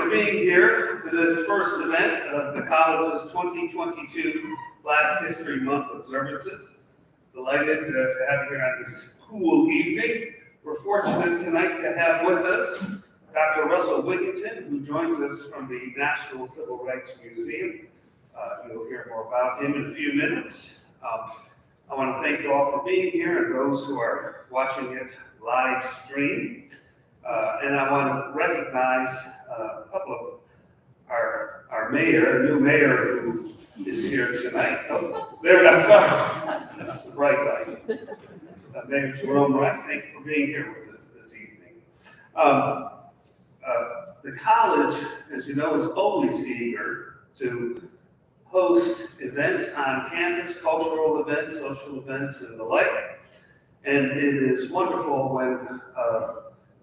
for being here to this first event of the college's 2022 Black History Month observances. Delighted to have you here on this cool evening. We're fortunate tonight to have with us Dr. Russell Wigginton, who joins us from the National Civil Rights Museum. You'll hear more about him in a few minutes. I want to thank you all for being here and those who are watching it live stream. And I want to recognize a couple of our mayor, new mayor who is here tonight. Oh, there, I'm sorry. That's the bright light. Mayor Jerome Wright, thank you for being here with us this evening. The college, as you know, is always eager to host events on campus, cultural events, social events, and the like. And it is wonderful when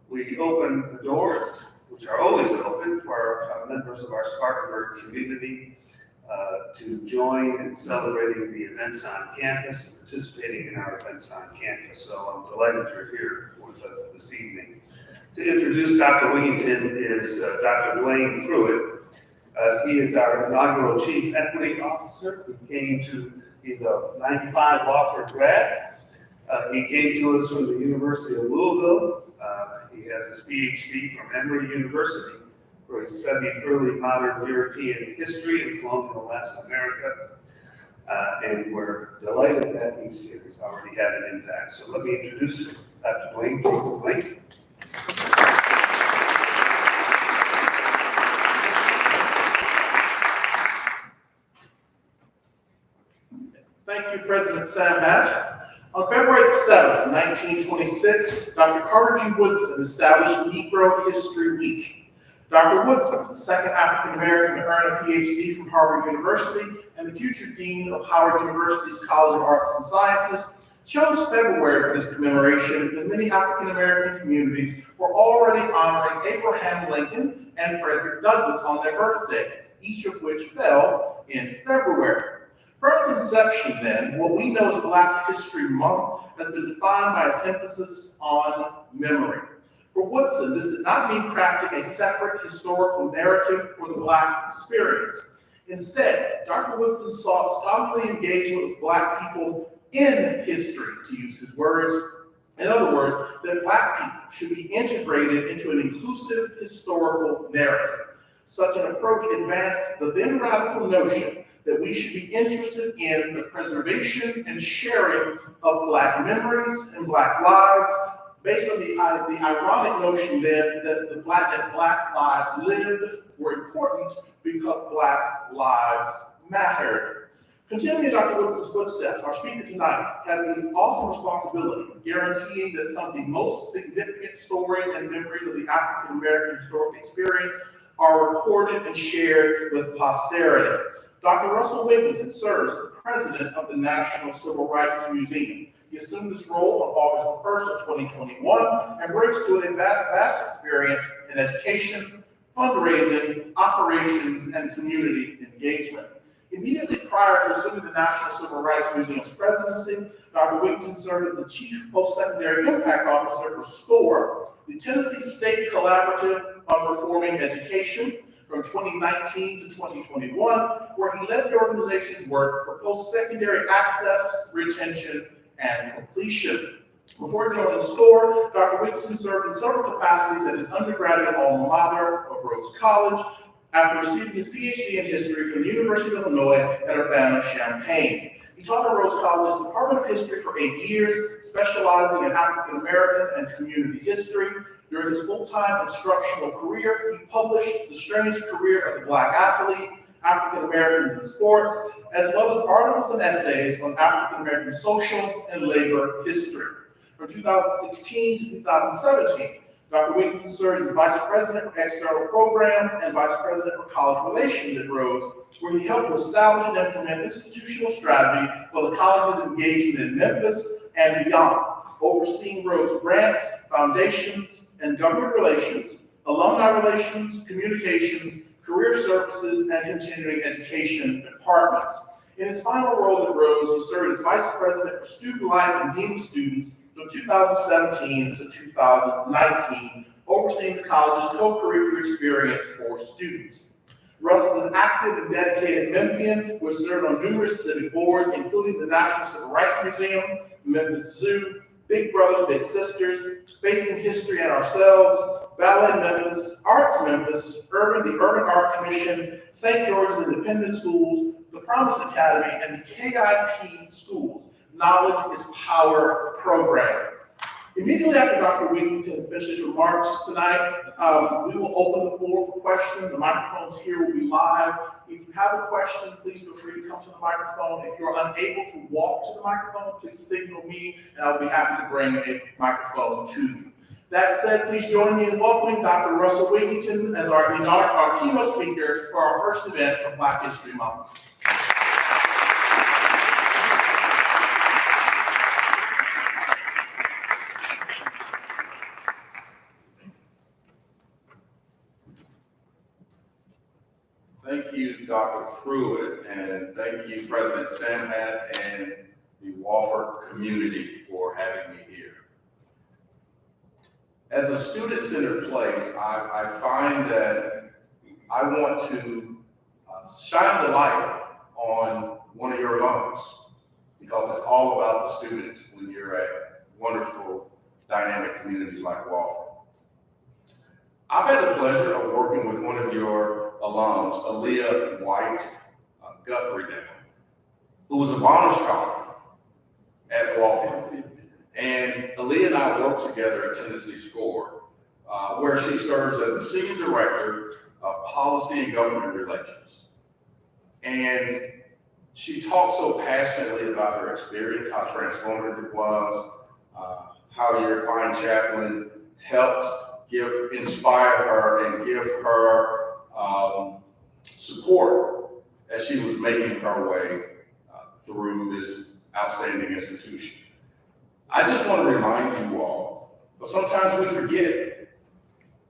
we open the doors, which are always open for our members of our Spartanburg community to join in celebrating the events on campus and participating in our events on campus. So I'm delighted you're here with us this evening. To introduce Dr. Wigginton is Dr. Dwayne Pruitt. He is our inaugural Chief Equity Officer. He's a 95 Wofford grad. He came to us from the University of Louisville. He has his PhD from Emory University, where he studied early modern European history and colonial Latin America. And we're delighted that he's already had an impact. So let me introduce Dr. Dwayne. Dwayne. Thank you, President Sam Hatch. On February 7, 1926, Dr. Carter G. Woodson established Negro History Week. Dr. Woodson, the second African-American to earn a PhD from Harvard University and the future Dean of Howard University's College of Arts and Sciences, chose February for this commemoration because many African-American communities were already honoring Abraham Lincoln and Frederick Douglass on their birthdays, each of which fell in February. From its inception, then, what we know as Black History Month has been defined by its emphasis on memory. For Woodson, this did not mean crafting a separate historical narrative for the Black experience. Instead, Dr. Woodson sought scholarly engagement with Black people in history, to use his words. In other words, that Black people should be integrated into an inclusive historical narrative. Such an approach advanced the then radical notion that we should be interested in the preservation and sharing of Black memories and Black lives, based on the ironic notion then that Black lives lived were important because Black lives mattered. Continuing Dr. Woodson's footsteps, our speaker tonight has the awesome responsibility of guaranteeing that some of the most significant stories and memories of the African American historical experience are recorded and shared with posterity. Dr. Russell Wigginton serves as the president of the National Civil Rights Museum. He assumed this role on August 1st of 2021 and brings to it a vast experience in education, fundraising, operations, and community engagement. Immediately prior to assuming the National Civil Rights Museum's presidency, Dr. Wigginton served as the Chief Post-Secondary Impact Officer for SCORE, the Tennessee State Collaborative on Reforming Education, from 2019 to 2021, where he led the organization's work for post-secondary access, retention, and completion. Before joining SCORE, Dr. Wigginton served in several capacities at his undergraduate alma mater of Rhodes College, after receiving his PhD in history from the University of Illinois at Urbana-Champaign. He taught at Rhodes College's Department of History for 8 years, specializing in African American and community history. During his full-time instructional career, he published The Strange Career of the Black Athlete, African Americans in Sports, as well as articles and essays on African American social and labor history. From 2016 to 2017, Dr. Wigginton served as Vice President for External Programs and Vice President for College Relations at Rhodes, where he helped to establish and implement institutional strategy for the college's engagement in Memphis and beyond, overseeing Rhodes grants, foundations, and government relations, alumni relations, communications, career services, and continuing education departments. In his final role at Rhodes, he served as Vice President for Student Life and Dean of Students, from 2017 to 2019, overseeing the college's co-curricular experience for students. Russ is an active and dedicated Memphian who has served on numerous civic boards, including the National Civil Rights Museum, Memphis Zoo, Big Brothers Big Sisters, Facing History and Ourselves, Ballet Memphis, Arts Memphis, the Urban Art Commission, St. George's Independent Schools, the Promise Academy, and the KIP Schools Knowledge is Power program. Immediately after Dr. Wigginton finishes remarks tonight, we will open the floor for questions. The microphones here will be live. If you have a question, please feel free to come to the microphone. If you're unable to walk to the microphone, please signal me, and I'll be happy to bring a microphone to you. That said, please join me in welcoming Dr. Russell Wigginton as our keynote speaker for our first event of Black History Month. Thank you, Dr. Pruitt, and thank you, President Samhat and the Wofford community for having me here. As a student-centered place, I find that I want to shine the light on one of your alums, because it's all about the students when you're at wonderful, dynamic communities like Wofford. I've had the pleasure of working with one of your alums, Aaliyah White Guthrie, who was a Bonner Scholar at Wofford. And Aaliyah and I worked together at Tennessee SCORE, where she serves as the Senior Director of Policy and Government Relations. And she talked so passionately about her experience, how transformative it was, how your fine chaplain helped inspire her and give her support as she was making her way through this outstanding institution. I just want to remind you all, but sometimes we forget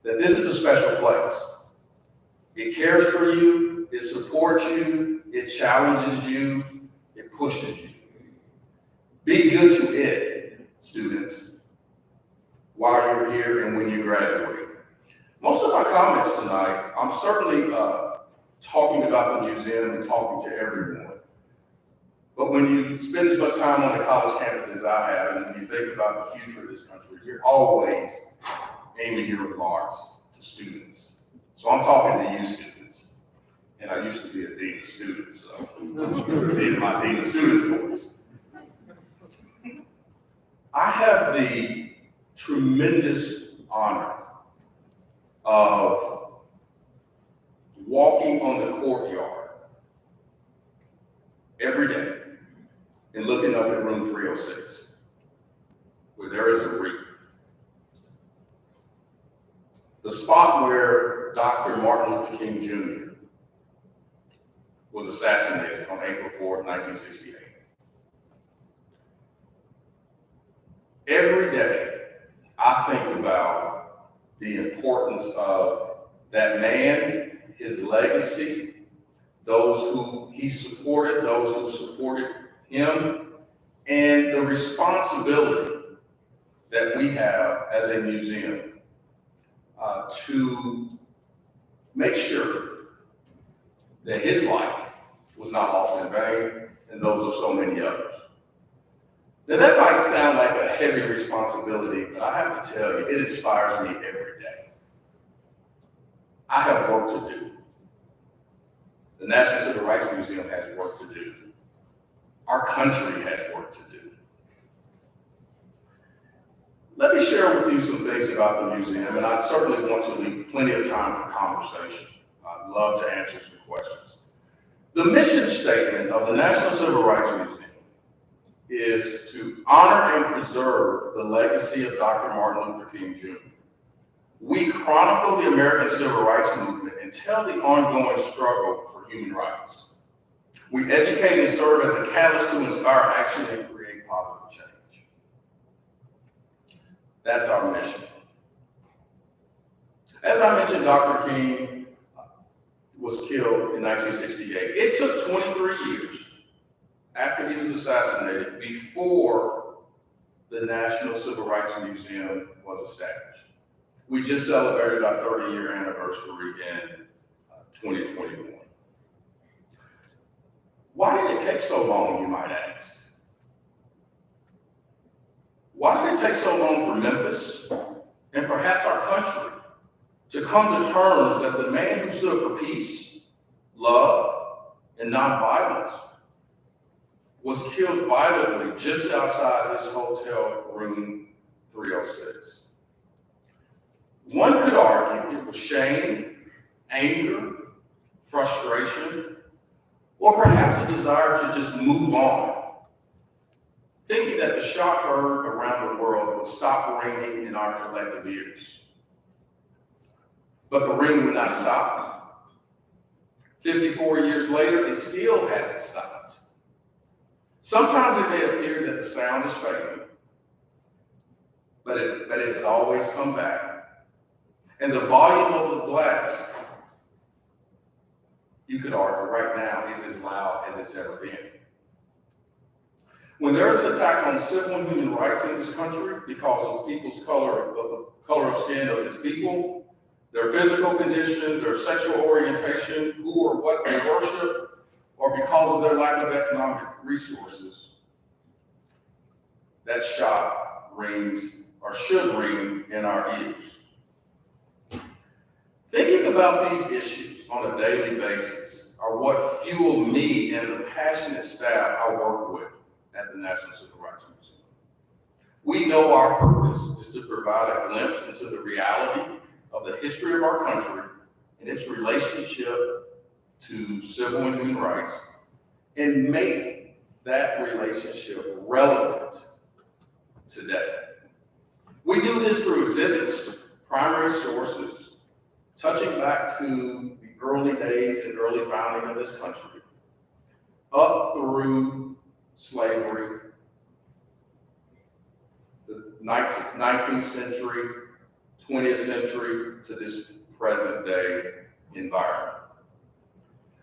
that this is a special place. It cares for you, it supports you, it challenges you, it pushes you. Be good to it, students, while you're here and when you graduate. Most of my comments tonight, I'm certainly talking about the museum and talking to everyone. But when you spend as much time on the college campus as I have, and when you think about the future of this country, you're always aiming your remarks to students. So I'm talking to you students. And I used to be a dean of students, so in my dean of students voice. I have the tremendous honor of walking on the courtyard every day and looking up at room 306, where there is a wreath. The spot where Dr. Martin Luther King Jr. was assassinated on April 4th, 1968. Every day, I think about the importance of that man, his legacy, those who he supported, those who supported him, and the responsibility that we have as a museum to make sure that his life was not lost in vain, and those of so many others. Now that might sound like a heavy responsibility, but I have to tell you, it inspires me every day. I have work to do. The National Civil Rights Museum has work to do. Our country has work to do. Let me share with you some things about the museum, and I certainly want to leave plenty of time for conversation. I'd love to answer some questions. The mission statement of the National Civil Rights Museum is to honor and preserve the legacy of Dr. Martin Luther King Jr. We chronicle the American Civil Rights Movement and tell the ongoing struggle for human rights. We educate and serve as a catalyst to inspire action and create positive change. That's our mission. As I mentioned, Dr. King was killed in 1968. It took 23 years after he was assassinated before the National Civil Rights Museum was established. We just celebrated our 30-year anniversary in 2021. Why did it take so long, you might ask? Why did it take so long for Memphis and perhaps our country to come to terms that the man who stood for peace, love, and nonviolence was killed violently just outside his hotel room 306? One could argue it was shame, anger, frustration, or perhaps a desire to just move on, thinking that the shot heard around the world would stop ringing in our collective ears. But the ring would not stop. 54 years later, it still hasn't stopped. Sometimes it may appear that the sound is fading, but it has always come back. And the volume of the blast, you could argue right now, is as loud as it's ever been. When there's an attack on civil and human rights in this country because of people's color, the color of skin of its people, their physical condition, their sexual orientation, who or what they worship, or because of their lack of economic resources, that shot rings or should ring in our ears. Thinking about these issues on a daily basis are what fuel me and the passionate staff I work with at the National Civil Rights Museum. We know our purpose is to provide a glimpse into the reality of the history of our country and its relationship to civil and human rights, and make that relationship relevant today. We do this through exhibits, primary sources, touching back to the early days and early founding of this country, up through slavery, the 19th century, 20th century, to this present day environment.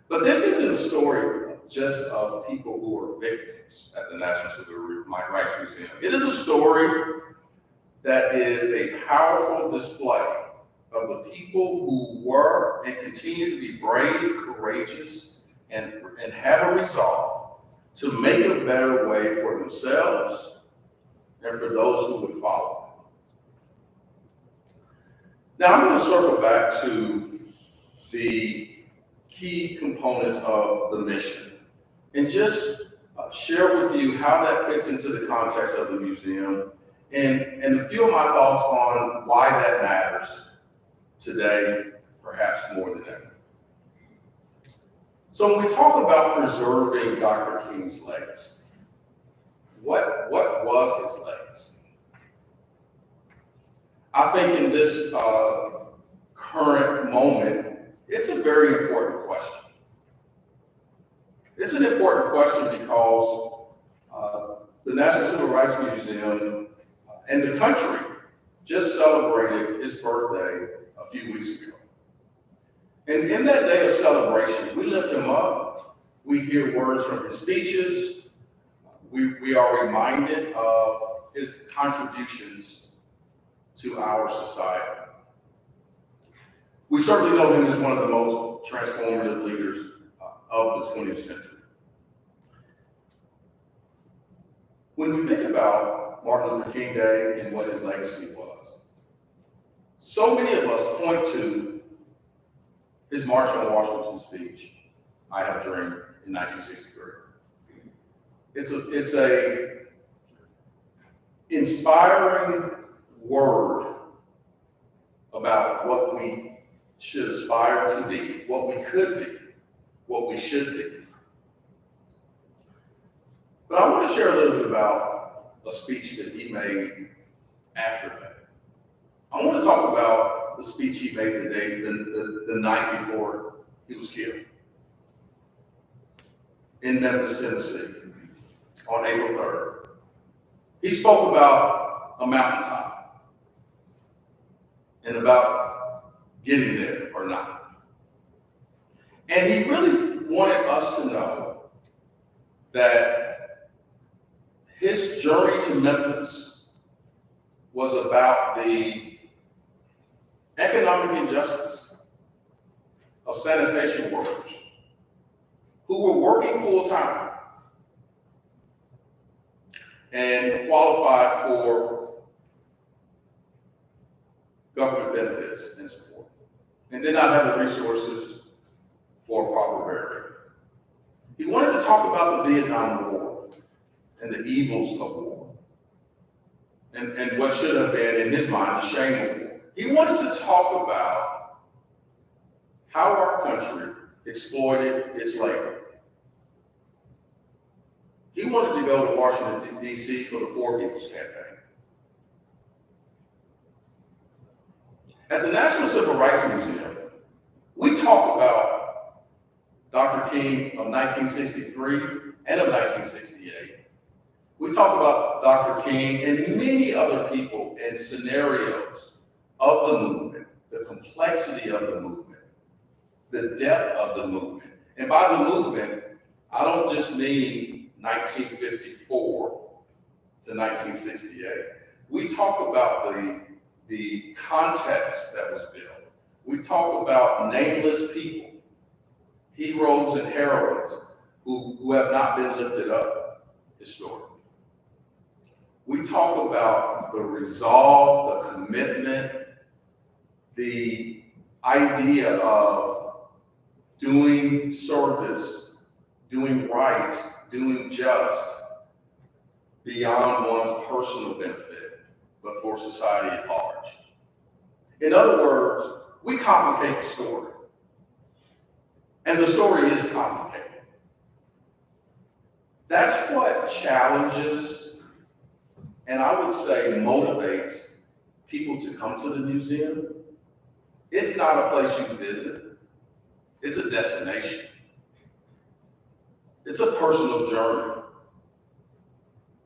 But this isn't a story just of people who are victims at the National Civil Rights Museum. It is a story that is a powerful display of the people who were and continue to be brave, courageous, and have a resolve to make a better way for themselves and for those who would follow them. Now, I'm going to circle back to the key components of the mission and just share with you how that fits into the context of the museum and a few of my thoughts on why that matters today, perhaps more than ever. So when we talk about preserving Dr. King's legacy, what was his legacy? I think in this current moment, it's a very important question. It's an important question because the National Civil Rights Museum and the country just celebrated his birthday a few weeks ago. And in that day of celebration, we lift him up. We hear words from his speeches. We are reminded of his contributions to our society. We certainly know him as one of the most transformative leaders of the 20th century. When we think about Martin Luther King Day and what his legacy was, so many of us point to his March on Washington speech, "I Have a Dream," in 1963. It's a inspiring word about what we should aspire to be, what we could be, what we should be. But I want to share a little bit about a speech that he made after that. I want to talk about the speech he made the night before he was killed in Memphis, Tennessee, on April 3rd. He spoke about a mountaintop and about getting there or not. And he really wanted us to know that his journey to Memphis was about the economic injustice of sanitation workers who were working full-time and qualified for government benefits and support, and did not have the resources for proper burial. He wanted to talk about the Vietnam War and the evils of war, and what should have been, in his mind, the shame of war. He wanted to talk about how our country exploited its labor. He wanted to go to Washington, D.C. for the Poor People's Campaign. At the National Civil Rights Museum, we talk about Dr. King of 1963 and of 1968. We talk about Dr. King and many other people and scenarios of the movement, the complexity of the movement, the depth of the movement. And by the movement, I don't just mean 1954 to 1968. We talk about the context that was built. We talk about nameless people, heroes and heroines who have not been lifted up historically. We talk about the resolve, the commitment, the idea of doing service, doing right, doing just beyond one's personal benefit, but for society at large. In other words, we complicate the story. And the story is complicated. That's what challenges, and I would say motivates people to come to the museum. It's not a place you visit. It's a destination. It's a personal journey.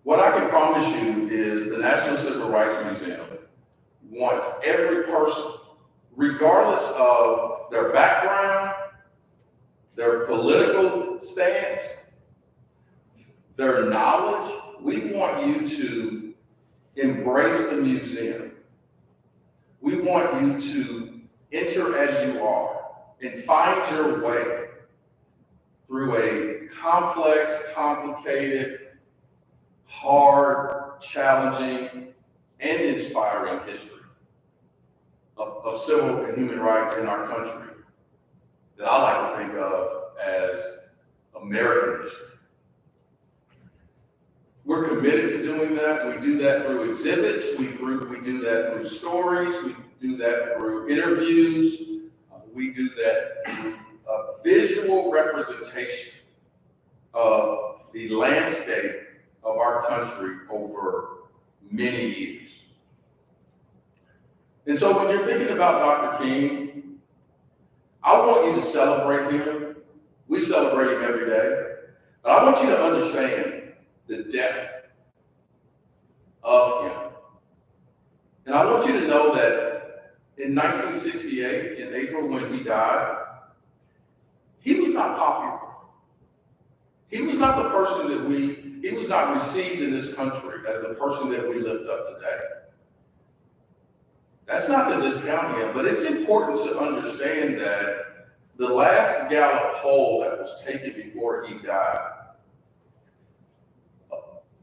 What I can promise you is the National Civil Rights Museum wants every person, regardless of their background, their political stance, their knowledge, we want you to embrace the museum. We want you to enter as you are and find your way through a complex, complicated, hard, challenging, and inspiring history of civil and human rights in our country that I like to think of as American history. We're committed to doing that. We do that through exhibits. We do that through stories. We do that through interviews. We do that through a visual representation of the landscape of our country over many years. And so when you're thinking about Dr. King, I want you to celebrate him. We celebrate him every day. But I want you to understand the depth of him. And I want you to know that in 1968, in April when he died, he was not popular. He was not the person that he was not received in this country as the person that we lift up today. That's not to discount him, but it's important to understand that the last Gallup poll that was taken before he died,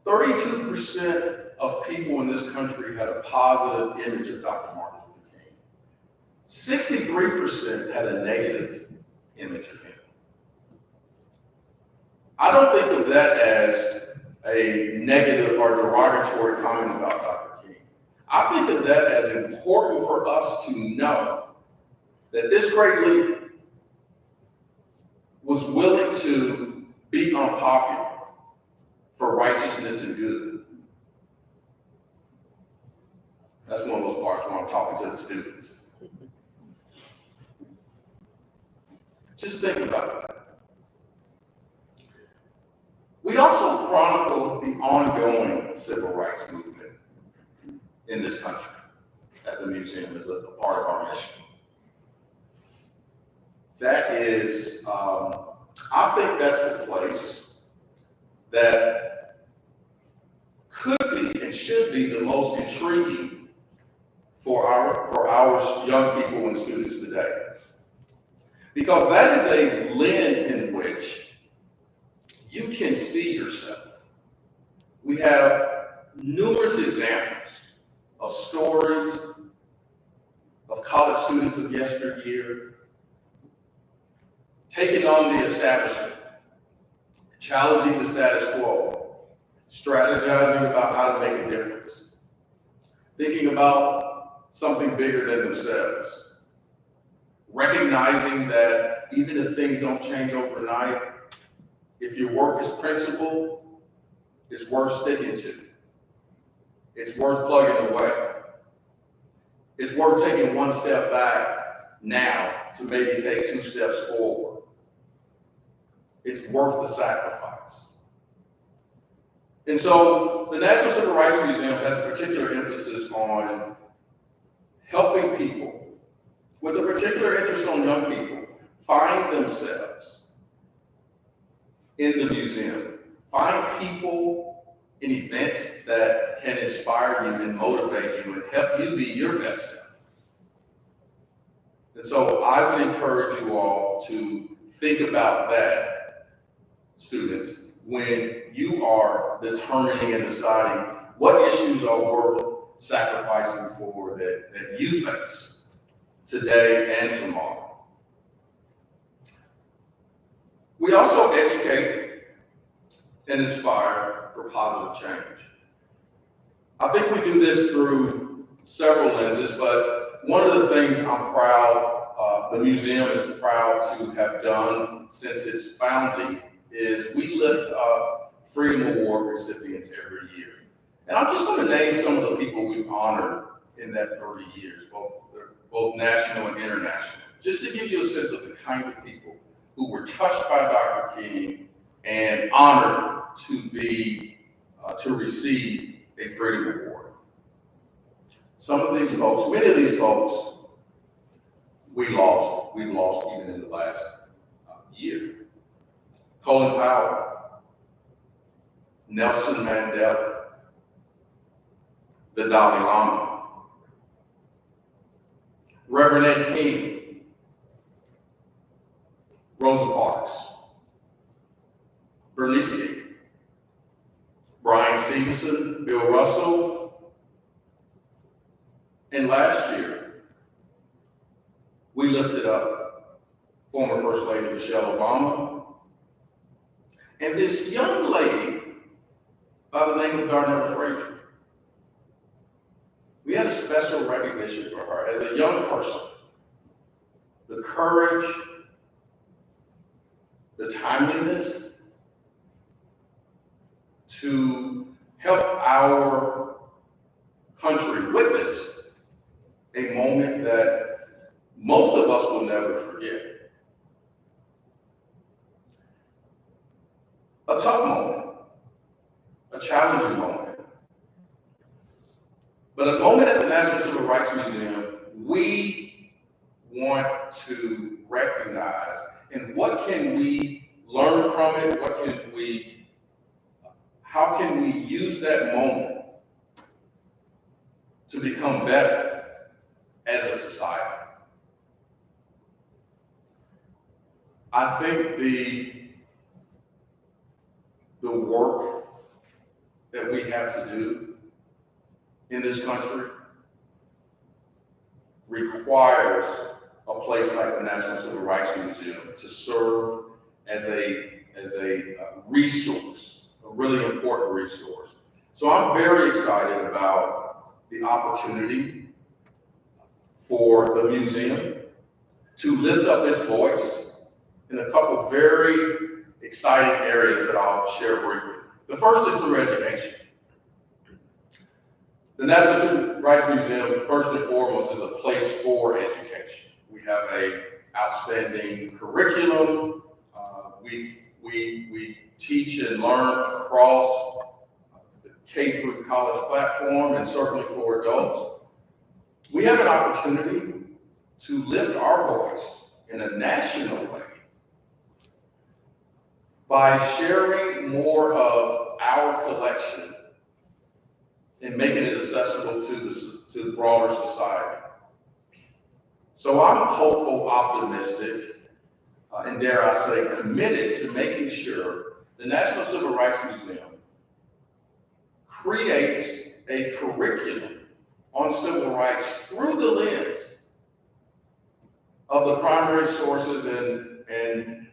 32% of people in this country had a positive image of Dr. Martin Luther King. 63% had a negative image of him. I don't think of that as a negative or derogatory comment about Dr. King. I think of that as important for us to know that this great leader was willing to be unpopular for righteousness and good. That's one of those parts where I'm talking to the students. Just think about that. We also chronicle the ongoing civil rights movement in this country at the museum as a part of our mission. That is, I think that's the place that could be and should be the most intriguing for our young people and students today. Because that is a lens in which you can see yourself. We have numerous examples of stories of college students of yesteryear taking on the establishment, challenging the status quo, strategizing about how to make a difference, thinking about something bigger than themselves, recognizing that even if things don't change overnight, if your work is principled, it's worth sticking to. It's worth plugging away. It's worth taking one step back now to maybe take 2 steps forward. It's worth the sacrifice. And so the National Civil Rights Museum has a particular emphasis on helping people with a particular interest on young people find themselves in the museum. Find people in events that can inspire you and motivate you and help you be your best self. And so I would encourage you all to think about that, students, when you are determining and deciding what issues are worth sacrificing for that you face today and tomorrow. We also educate and inspire for positive change. I think we do this through several lenses, but one of the things I'm proud, the museum is proud to have done since its founding is we lift up Freedom Award recipients every year. And I'm just going to name some of the people we've honored in that 30 years, both national and international, just to give you a sense of the kind of people who were touched by Dr. King and honored to receive a Freedom Award. Some of these folks, many of these folks, we've lost even in the last year. Colin Powell, Nelson Mandela, the Dalai Lama, Reverend Ed King, Rosa Parks, Bernice King, Brian Stevenson, Bill Russell, and last year, we lifted up former First Lady Michelle Obama, and this young lady by the name of Darnella Frazier. We had a special recognition for her as a young person. The courage, the timeliness to help our country witness a moment that most of us will never forget. A tough moment, a challenging moment, but a moment at the National Civil Rights Museum we want to recognize, and what can we learn from it? How can we use that moment to become better as a society? I think the work that we have to do in this country requires a place like the National Civil Rights Museum to serve as a resource, a really important resource. So I'm very excited about the opportunity for the museum to lift up its voice in a couple of very exciting areas that I'll share briefly. The first is through education. The National Civil Rights Museum, first and foremost, is a place for education. We have an outstanding curriculum. We teach and learn across the K through college platform, and certainly for adults. We have an opportunity to lift our voice in a national way by sharing more of our collection and making it accessible to to broader society. So I'm hopeful, optimistic, and dare I say, committed to making sure the National Civil Rights Museum creates a curriculum on civil rights through the lens of the primary sources and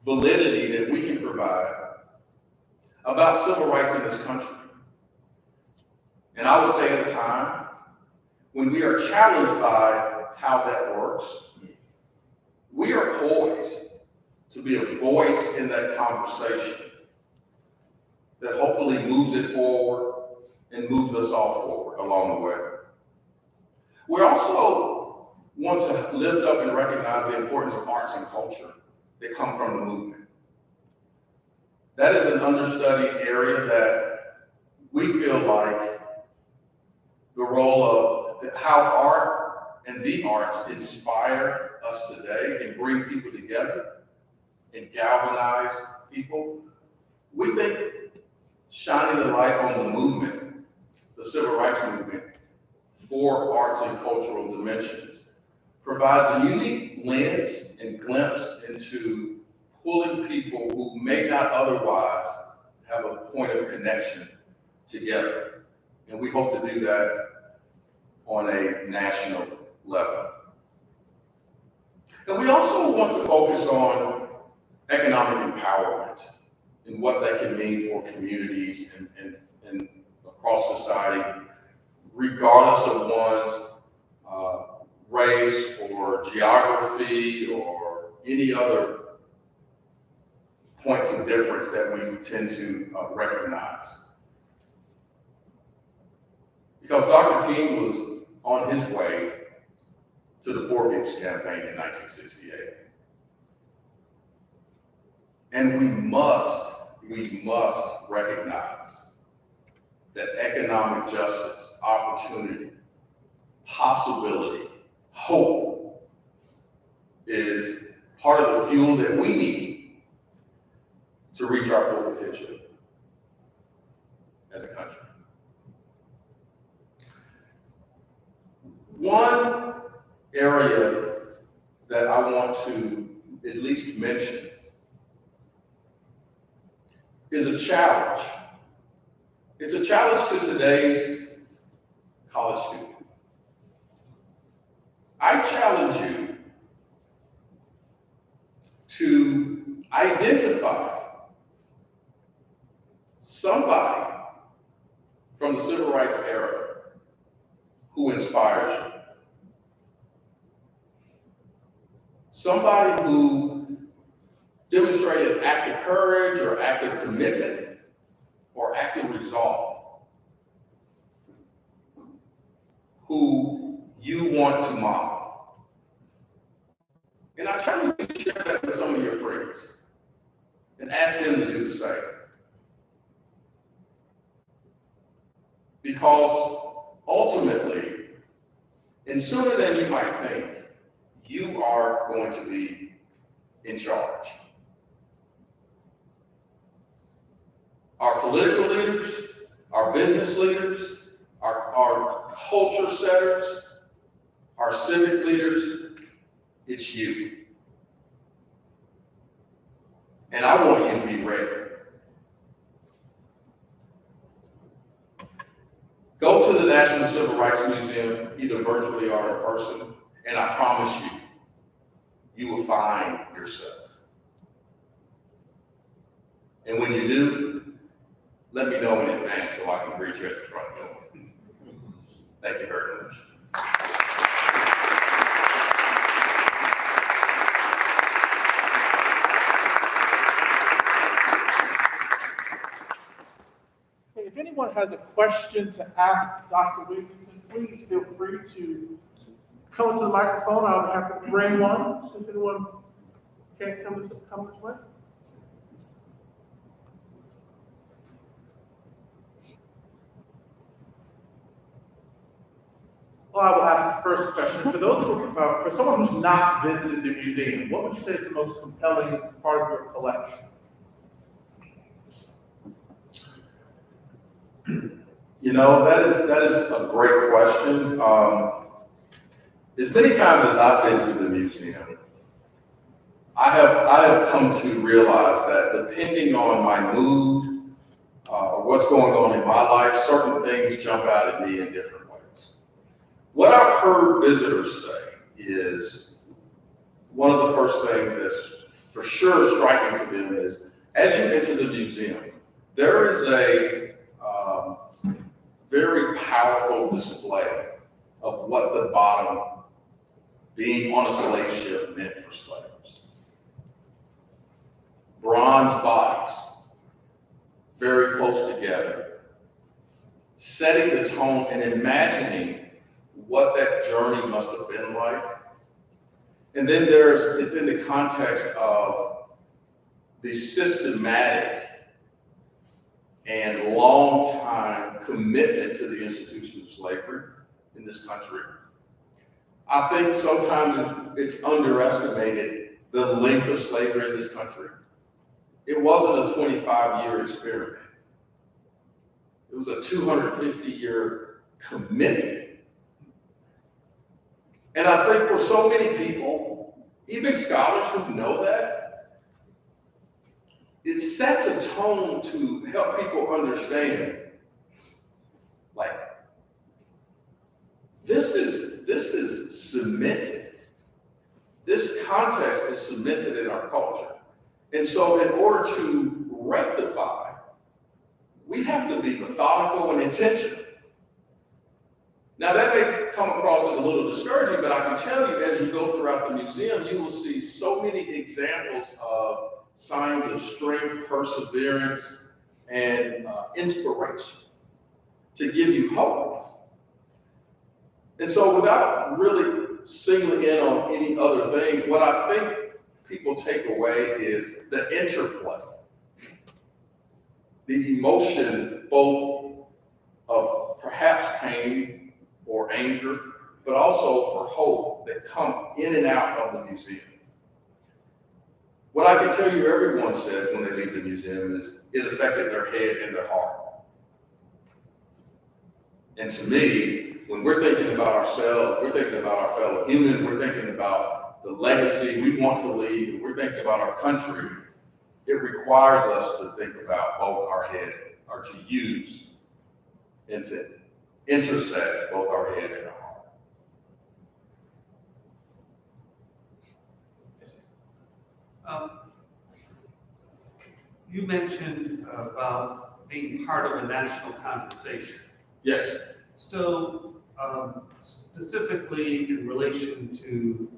validity that we can provide about civil rights in this country. And I would say at a time when we are challenged by how that works, we are poised to be a voice in that conversation that hopefully moves it forward and moves us all forward along the way. We also want to lift up and recognize the importance of arts and culture that come from the movement. That is an understudied area that we feel like the role of how art and the arts inspire us today and bring people together and galvanize people. We think shining the light on the movement, the civil rights movement, for arts and cultural dimensions provides a unique lens and glimpse into pulling people who may not otherwise have a point of connection together. And we hope to do that on a national level. And we also want to focus on economic empowerment and what that can mean for communities and across society, regardless of one's race or geography or any other points of difference that we tend to recognize. Because Dr. King was on his way to the Poor People's Campaign in 1968. And we must recognize that economic justice, opportunity, possibility, hope is part of the fuel that we need to reach our full potential as a country. One area that I want to at least mention is a challenge. It's a challenge to today's college student. I challenge you to identify somebody from the civil rights era who inspires you. Somebody who demonstrated active courage or active commitment or active resolve, who you want to model. And I challenge you to share that with some of your friends and ask them to do the same. Because ultimately, and sooner than you might think, you are going to be in charge. Our political leaders, our business leaders, our culture setters, our civic leaders, it's you. And I want you to be ready. Go to the National Civil Rights Museum, either virtually or in person, and I promise you, you will find yourself. And when you do, let me know in advance so I can greet you at the front door. Thank you very much. If anyone has a question to ask Dr. Wigginton, please feel free to come to the microphone. I'll be happy to bring one. If anyone can't come this way. Well, I will ask the first question. For someone who's not visited the museum, what would you say is the most compelling part of your collection? You know, that is a great question. As many times as I've been through the museum, I have come to realize that depending on my mood or what's going on in my life, certain things jump out at me in different ways. What I've heard visitors say is one of the first things that's for sure striking to them is as you enter the museum, there is a very powerful display of what the bottom being on a slave ship meant for slaves. Bronze bodies, very close together, setting the tone and imagining what that journey must have been like. And then it's in the context of the systematic and long time commitment to the institution of slavery in this country. I think sometimes it's underestimated the length of slavery in this country. It wasn't a 25-year experiment. It was a 250-year commitment. And I think for so many people, even scholars who know that, it sets a tone to help people understand, like, this is cemented. This context is cemented in our culture. And so in order to rectify, we have to be methodical and intentional. Now that may come across as a little discouraging, but I can tell you as you go throughout the museum, you will see so many examples of signs of strength, perseverance, and inspiration to give you hope. And so without really singling in on any other thing, what I think people take away is the interplay, the emotion both of perhaps pain or anger, but also for hope that come in and out of the museum. What I can tell you everyone says when they leave the museum is it affected their head and their heart. And to me, when we're thinking about ourselves, we're thinking about our fellow human, we're thinking about the legacy we want to leave, and we're thinking about our country, it requires us to think about both our head, or to use and to intersect both our head and our heart. You mentioned about being part of a national conversation. Yes. So specifically in relation to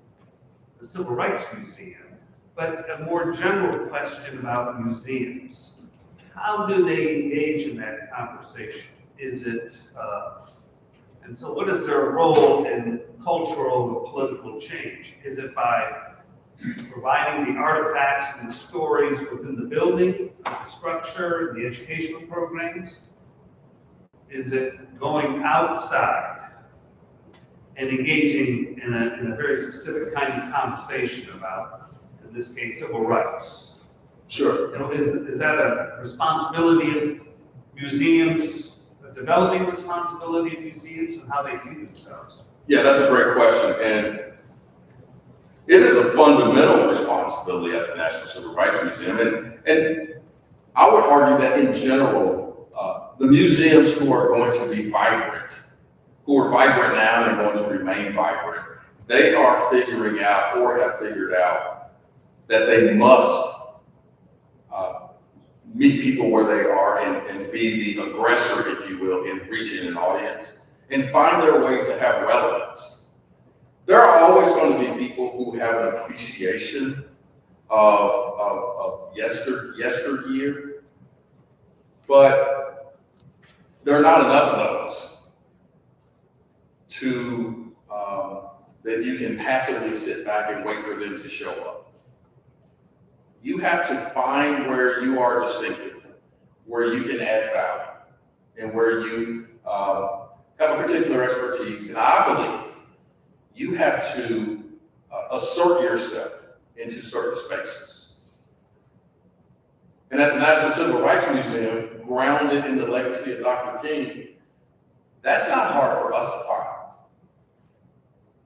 the Civil Rights Museum, but a more general question about museums. How do they engage in that conversation? Is it, and so what is their role in cultural or political change? Is it by providing the artifacts and the stories within the building, the structure, the educational programs? Is it going outside and engaging in a very specific kind of conversation about, in this case, civil rights? Sure. You know, is that a responsibility of museums, a developing responsibility of museums and how they see themselves? Yeah, that's a great question. And it is a fundamental responsibility at the National Civil Rights Museum. And I would argue that in general, the museums who are going to be vibrant, who are vibrant now and are going to remain vibrant, they are figuring out or have figured out that they must meet people where they are and be the aggressor, if you will, in reaching an audience and find their way to have relevance. There are always going to be people who have an appreciation of yesteryear, but there are not enough of those to that you can passively sit back and wait for them to show up. You have to find where you are distinctive, where you can add value, and where you have a particular expertise. And I believe you have to assert yourself into certain spaces. And at the National Civil Rights Museum, grounded in the legacy of Dr. King, That's not hard for us to find.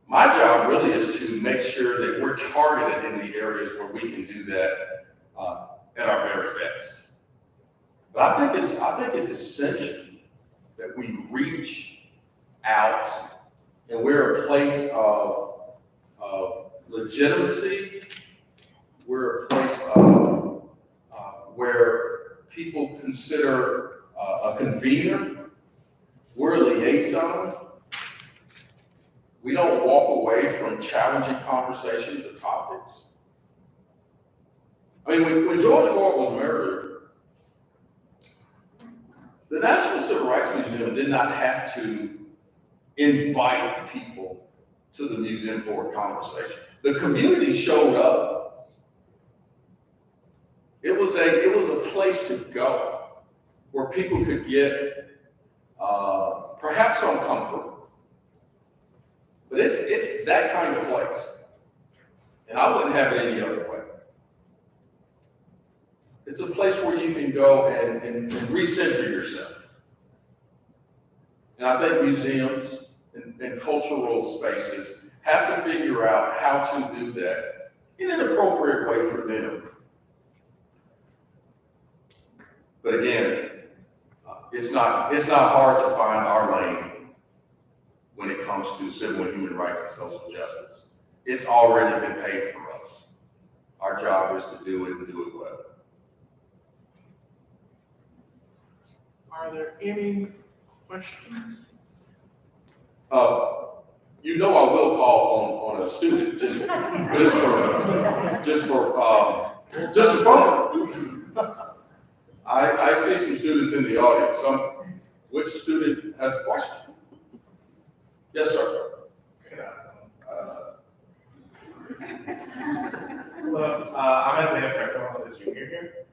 My job really is to make sure that we're targeted in the areas where we can do that at our very best. But I think it's essential that we reach out and we're a place of legitimacy. We're a place of where people consider a convener. We're a liaison. We don't walk away from challenging conversations or topics. I mean, when George Floyd was murdered, the National Civil Rights Museum did not have to invite people to the museum for a conversation. The community showed up. It was a place to go where people could get perhaps some comfort. But it's that kind of place. And I wouldn't have it any other way. It's a place where you can go and recenter yourself. And I think museums and cultural spaces have to figure out how to do that in an appropriate way for them. But again, it's not hard to find our lane when it comes to civil and human rights and social justice. It's already been paid for us. Our job is to do it and do it well. Are there any questions? You know I will call on a student just for fun. I see some students in the audience. Which student has a question? Yes, sir. Look, I'm Isaiah Franco, I'm a junior here.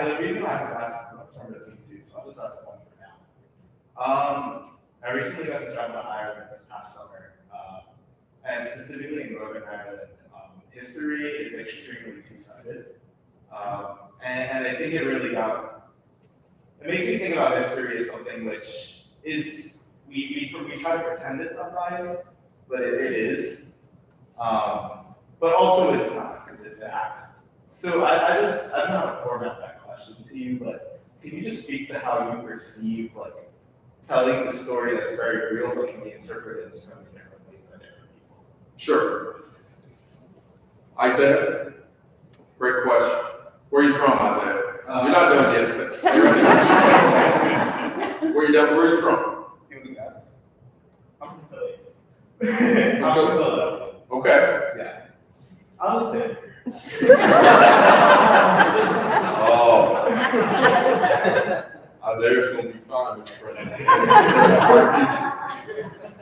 The reason I have asked is I'm between two, so I'll just ask one for now. I recently got to travel to Ireland this past summer, and specifically in Northern Ireland, history is extremely two-sided. And I think it makes me think about history as something which is, we try to pretend it's unbiased, but it is. But also it's not, because it happened. So I don't know how to format that question to you, but can you just speak to how you perceive telling the story that's very real but can be interpreted in so many different ways by different people? Sure. Isaiah, great question. Where are you from, Isaiah? You're not doing this. You're right there. Where are you from? I'm from Philly. I'm from Philadelphia. Okay. Yeah. I'll just say it. Oh. Isaiah's gonna be fine, Mr. President.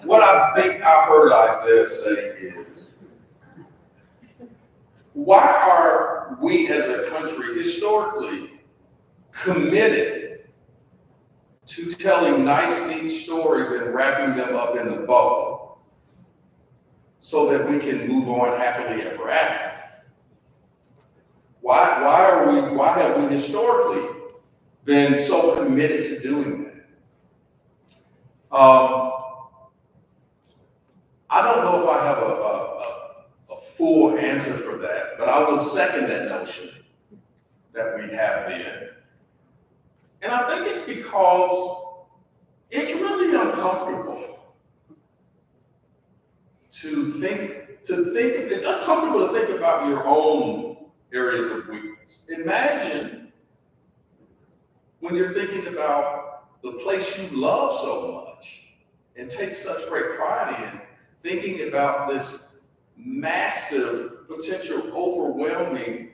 What I think I heard Isaiah say is, why are we as a country historically committed to telling nice, neat stories and wrapping them up in a bow so that we can move on happily ever after? Why have we historically been so committed to doing that? I don't know if I have a full answer for that, but I will second that notion that we have been. And I think it's because it's really uncomfortable it's uncomfortable to think about your own areas of weakness. Imagine when you're thinking about the place you love so much and take such great pride in, thinking about this massive, potential, overwhelming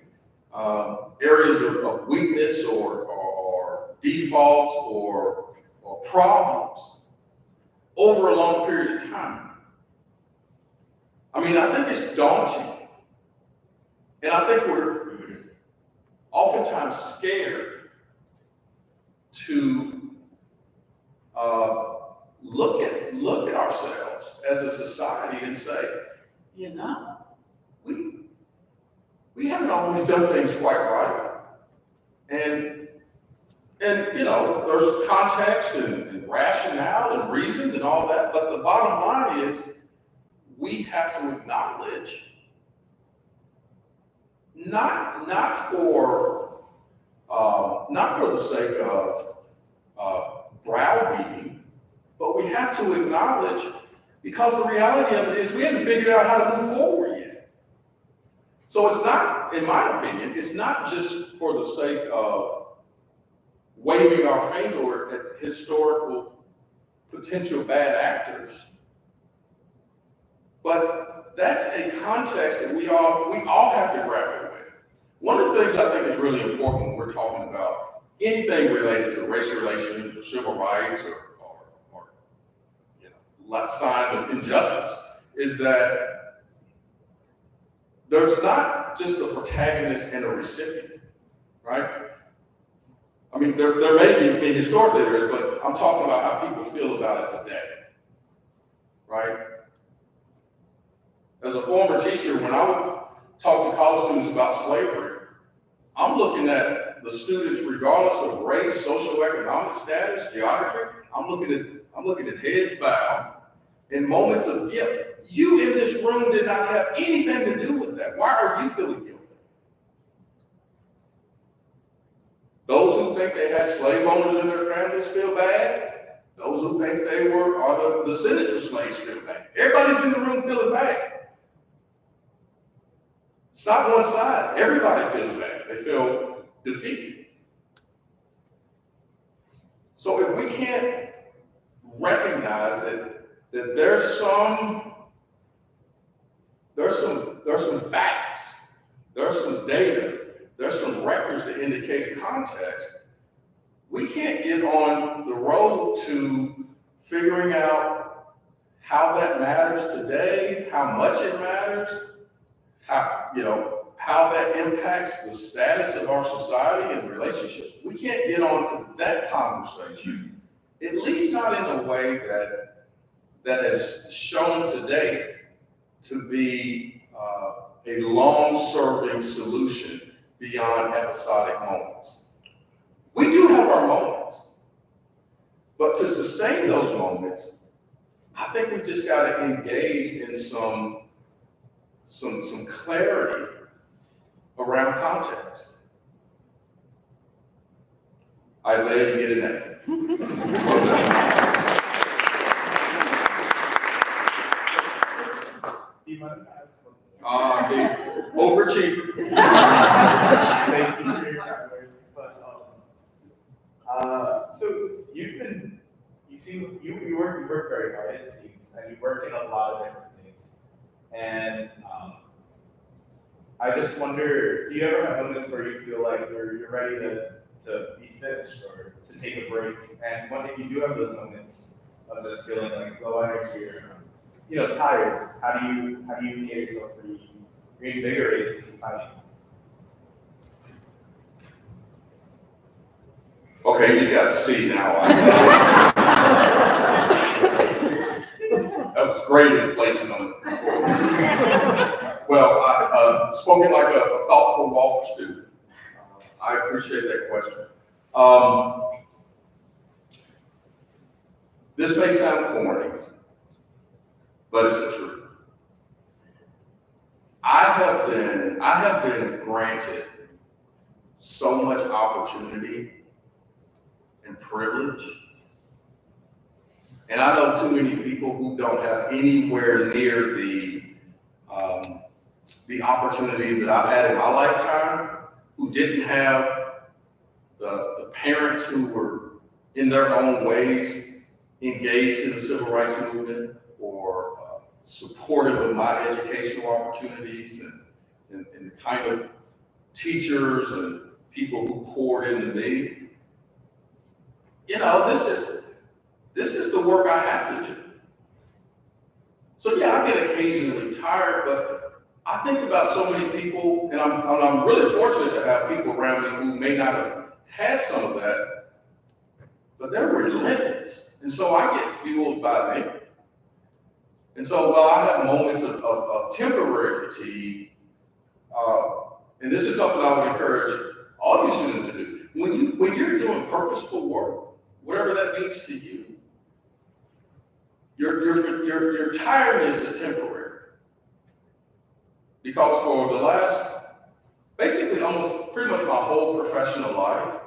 areas of weakness or defaults or problems over a long period of time. I mean, I think it's daunting. And I think we're oftentimes scared to look at ourselves as a society and say, we haven't always done things quite right. And And, you know, there's context and rationale and reasons and all that, but the bottom line is we have to acknowledge, not for the sake of browbeating, but we have to acknowledge, because the reality of it is we haven't figured out how to move forward yet. So it's not, in my opinion, it's not just for the sake of waving our finger at historical potential bad actors, but that's a context that we all have to grapple with. One of the things I think is really important when we're talking about anything related to race relations or civil rights or you know, signs of injustice is that there's not just a protagonist and a recipient, right? I mean, there may be historically there is, but I'm talking about how people feel about it today, right? As a former teacher, when I would talk to college students about slavery, I'm looking at the students regardless of race, socioeconomic status, geography. I'm looking at heads bowed in moments of guilt. You in this room did not have anything to do with that. Why are you feeling guilty? Those who think they had slave owners in their families feel bad. Those who think they are the descendants of slaves feel bad. Everybody's in the room feeling bad. It's not one side. Everybody feels bad. They feel defeated. So if we can't recognize that there's some facts, there's some data, there's some records that indicate a context, we can't get on the road to figuring out how that matters today, how much it matters, how that impacts the status of our society and relationships. We can't get onto that conversation, at least not in a way that has shown today to be a long-serving solution beyond episodic moments. We do have our moments, but to sustain those moments, I think we just got to engage in some clarity around context. Isaiah, you get an A. Well done. See, overachiever. Thank you for your kind words. But so you work very hard, it seems, and you work in a lot of different things. And I just wonder, do you ever have moments where you feel like you're ready to be finished or to take a break? And if you do have those moments of just feeling like low energy or tired, how do you get yourself reinvigorated to keep fighting? Okay, you got to see now. That was great inflation on it. Well, spoken like a thoughtful Walford student. I appreciate that question. This may sound corny, but it's the truth. I have been granted so much opportunity and privilege, and I know too many people who don't have anywhere near the opportunities that I've had in my lifetime, who didn't have the parents who were in their own ways engaged in the civil rights movement or supportive of my educational opportunities and the kind of teachers and people who poured into me. This is the work I have to do. So yeah, I get occasionally tired, but I think about so many people, and I'm really fortunate to have people around me who may not have had some of that, but they're relentless. And so I get fueled by them. And so while I have moments of temporary fatigue, and this is something I would encourage all you students to do, when you're doing purposeful work, whatever that means to you, your tiredness is temporary. Because for the last, basically almost pretty much my whole professional life,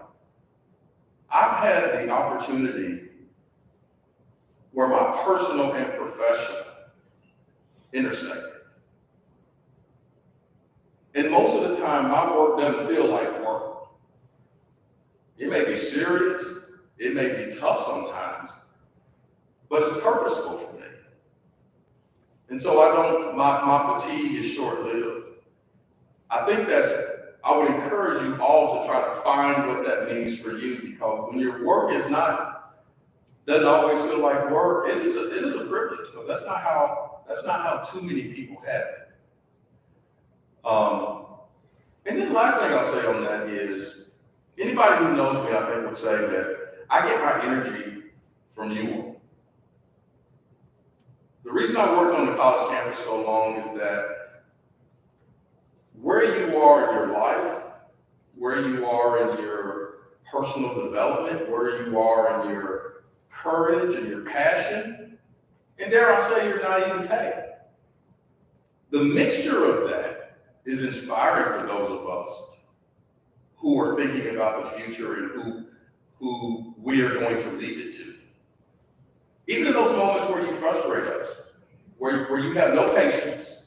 I've had the opportunity where my personal and professional intersect. And most of the time, my work doesn't feel like work. It may be serious, it may be tough sometimes, but it's purposeful for me. And so my fatigue is short-lived. I think I would encourage you all to try to find what that means for you, because when your work doesn't always feel like work, it is a privilege, because that's not how too many people have it. And then the last thing I'll say on that is, anybody who knows me, I think, would say that I get my energy from you all. The reason I worked on the college campus so long is that where you are in your life, where you are in your personal development, where you are in your courage and your passion, and dare I say your naivete, the mixture of that is inspiring for those of us who are thinking about the future and who we are going to leave it to. Even in those moments where you frustrate us, where you have no patience,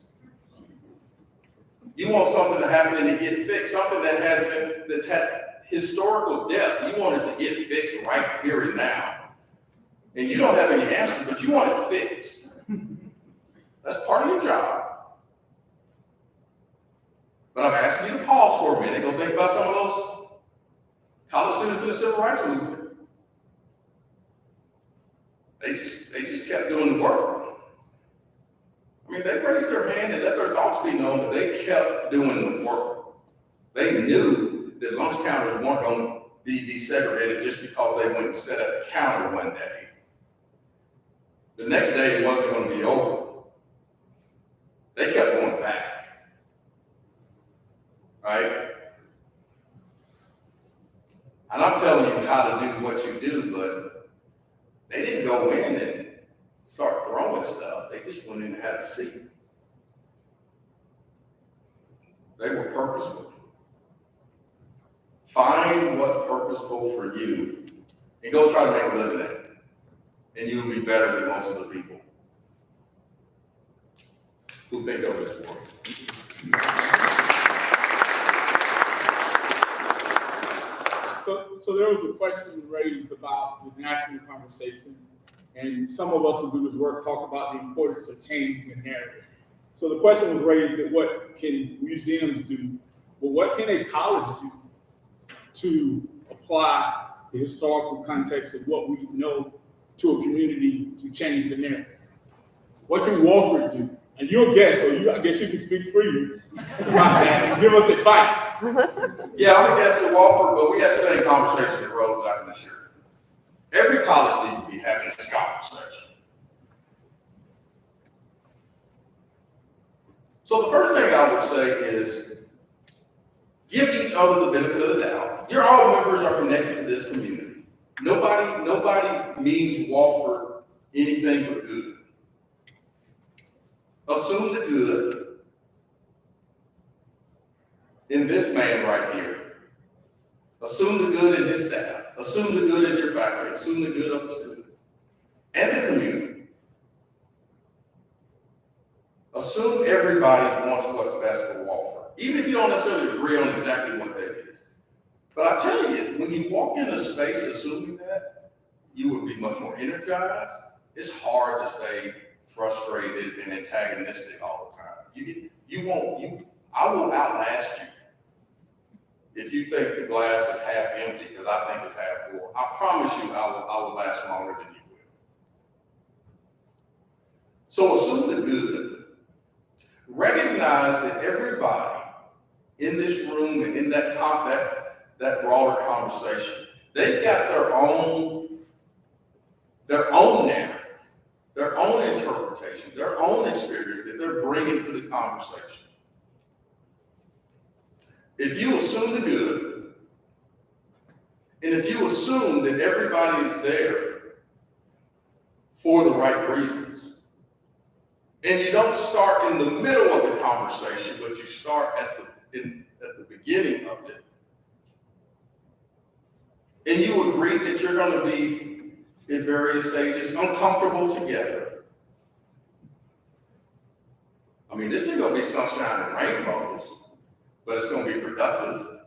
you want something to happen and to get fixed, something that's had historical depth. You want it to get fixed right here and now. And you don't have any answers, but you want it fixed. That's part of your job. But I'm asking you to pause for a minute, go think about some of those college students in the civil rights movement. They just kept doing the work. I mean, they raised their hand and let their thoughts be known, but they kept doing the work. They knew that lunch counters weren't going to be desegregated just because they went and sat at the counter one day. The next day, it wasn't going to be over. They kept going back. Right? And I'm telling you how to do what you do, but they didn't go in and start throwing stuff. They just went in and had a seat. They were purposeful. Find what's purposeful for you and go try to make a living at it. And you will be better than most of the people who think of it as work. So there was a question raised about the national conversation, and some of us who do this work talk about the importance of changing the narrative. So the question was raised that what can museums do, but what can a college do to apply the historical context of what we know to a community to change the narrative? What can Wofford do? And you're a guest, so I guess you can speak freely about that and give us advice. Yeah, I'm a guest at Wofford, but we had the same conversation at Rhodes, I can assure you. Every college needs to be having this conversation. So the first thing I would say is give each other the benefit of the doubt. Your all members are connected to this community. Nobody means Wofford anything but good. Assume the good in this man right here. Assume the good in his staff. Assume the good in your faculty. Assume the good of the students and the community. Assume everybody wants what's best for Wofford, even if you don't necessarily agree on exactly what that is. But I tell you, when you walk into space assuming that, you would be much more energized. It's hard to stay frustrated and antagonistic all the time. I will outlast you if you think the glass is half empty, because I think it's half full. I promise you I will last longer than you will. So assume the good. Recognize that everybody in this room and in that broader conversation, they've got their own narrative, their own interpretation, their own experience that they're bringing to the conversation. If you assume the good, And if you assume that everybody is there for the right reasons, and you don't start in the middle of the conversation, but you start at the beginning of it, and you agree that you're going to be in various stages uncomfortable together. I mean, this ain't going to be sunshine and rainbows, but it's going to be productive.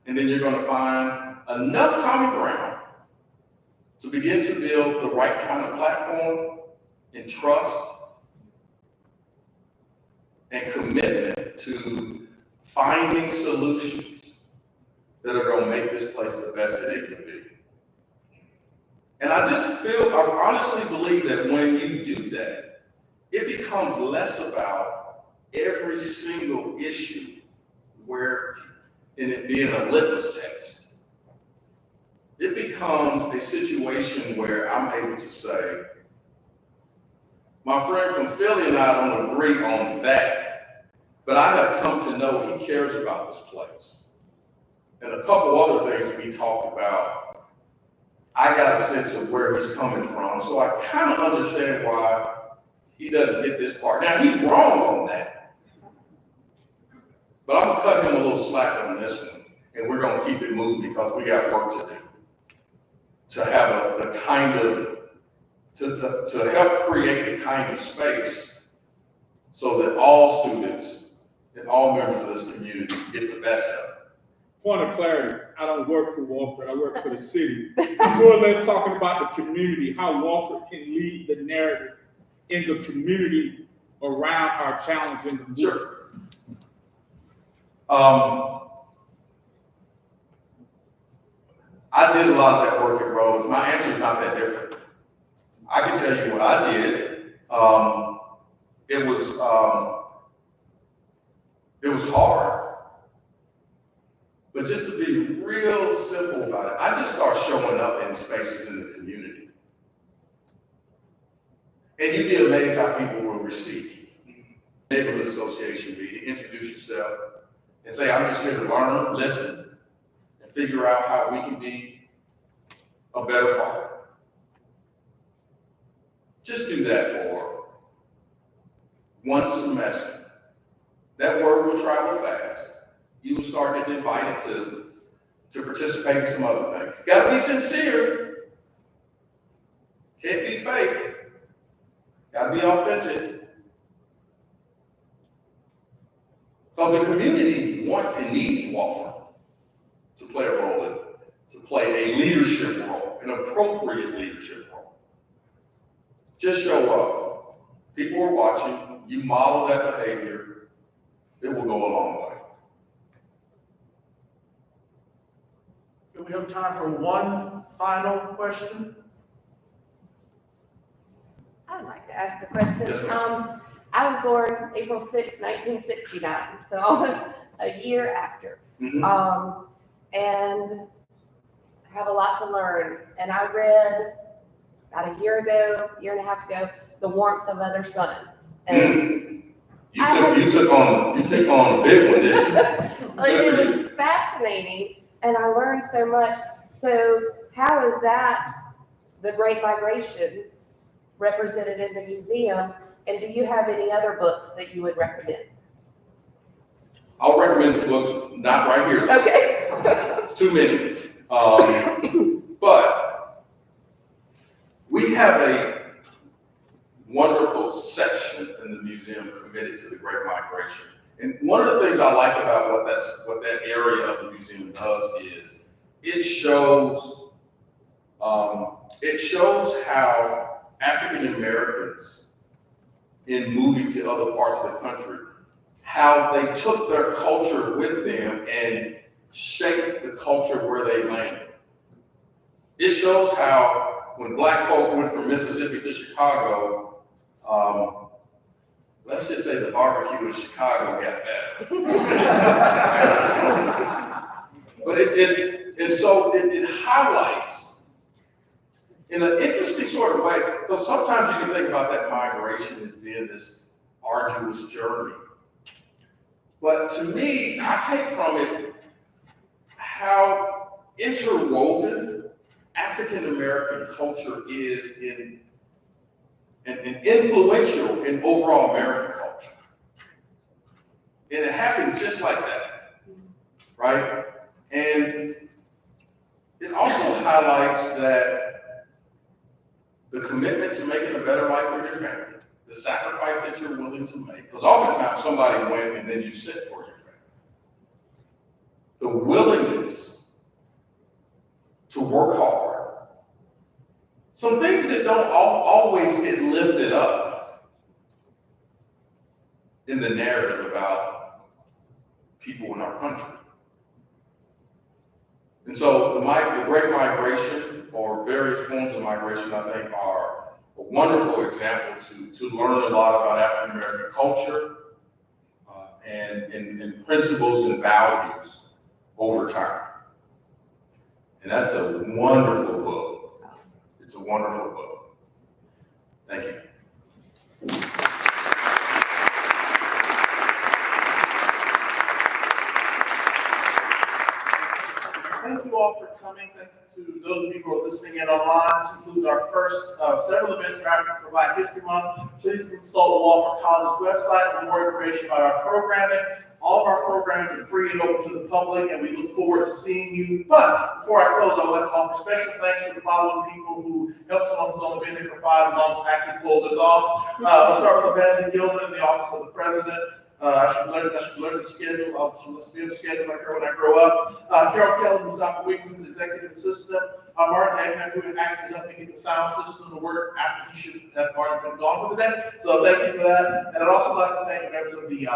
And then you're going to find enough common ground to begin to build the right kind of platform and trust and commitment to finding solutions that are going to make this place the best that it can be. And I honestly believe that when you do that, it becomes less about every single issue in it being a litmus test. It becomes a situation where I'm able to say, my friend from Philly and I don't agree on that, but I have come to know he cares about this place. And a couple other things we talked about, I got a sense of where he's coming from, so I kind of understand why he doesn't get this part. Now, he's wrong on that, but I'm gonna cut him a little slack on this one, and we're gonna keep it moving because we got work to do. To have the kind of, to help create the kind of space so that all students and all members of this community get the best of it. Point of clarity, I don't work for Wofford, I work for the city. I'm more or less talking about the community, how Wofford can lead the narrative in the community around our challenge in the book. Sure. I did a lot of that work at Rhodes. My answer is not that different. I can tell you what I did. It was hard. But just to be real simple about it, I just started showing up in spaces in the community. And you'd be amazed how people will receive you. Neighborhood association meeting, introduce yourself and say, I'm just here to learn, listen, and figure out how we can be a better partner. Just do that for one semester. That word will travel fast. You will start getting invited to participate in some other things. Gotta be sincere. Can't be fake. Gotta be authentic. Because the community wants and needs Wofford to play a role in it, to play a leadership role, an appropriate leadership role. Just show up. People are watching. You model that behavior. It will go a long way. Do we have time for one final question? I'd like to ask a question. Yes, ma'am. I was born April 6, 1969, so almost a year after. Mm-hmm. And have a lot to learn. And I read about a year and a half ago, The Warmth of Other Suns. And You took on a big one, didn't you? it was fascinating, and I learned so much. So how is that the Great Migration represented in the museum? And do you have any other books that you would recommend? I'll recommend some books, not right here. Okay. It's too many. But we have a wonderful section in the museum committed to the Great Migration. And one of the things I like about what that area of the museum does is it shows how African Americans, in moving to other parts of the country, how they took their culture with them and shaped the culture where they landed. It shows how when Black folk went from Mississippi to Chicago, let's just say the barbecue in Chicago got better. But it highlights in an interesting sort of way, because sometimes you can think about that migration as being this arduous journey. But to me, I take from it how interwoven African American culture is in and influential in overall American culture. And it happened just like that, right? And it also highlights that the commitment to making a better life for your family, the sacrifice that you're willing to make, because oftentimes somebody went and then you sit for your family. The willingness to work hard. Some things that don't always get lifted up in the narrative about people in our country. And so the Great Migration, or various forms of migration, I think are a wonderful example to learn a lot about African American culture and principles and values over time. And that's a wonderful book. It's a wonderful book. Thank you. Thank you all for coming. Thank you to those of you who are listening in online. This includes our first of several events for African for Black History Month. Please consult Wofford College's website for more information about our programming. All of our programs are free and open to the public, and we look forward to seeing you. But before I close, I would like to offer special thanks to the following people who helped someone who's only been here for 5 months actually pull this off. We'll start with Amanda Gilman in the Office of the President. I should learn the schedule. Let's be able to schedule like her when I grow up. Carol Kelly, who's Dr. Wigginton's executive assistant. Martin Agnew, who actually helped me get the sound system to work after he should have already been gone for the day. So thank you for that. And I'd also like to thank members of the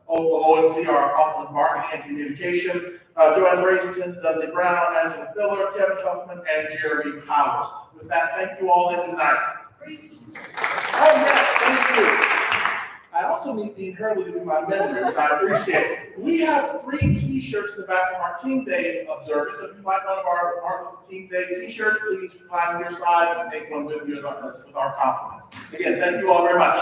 OMC, our Office of Marketing and Communication, Joanne Brasington, Dudley Brown, Angela Filler, Kevin Huffman, and Jeremy Powers. With that, thank you all and good night. Oh yes, thank you. I also need Dean Hurley to be my mentor, which I appreciate. We have free t-shirts in the back of our King Day observance. If you'd like one of our Martin Luther King Day t-shirts, please find your size and take one with you with our compliments. Again, thank you all very much.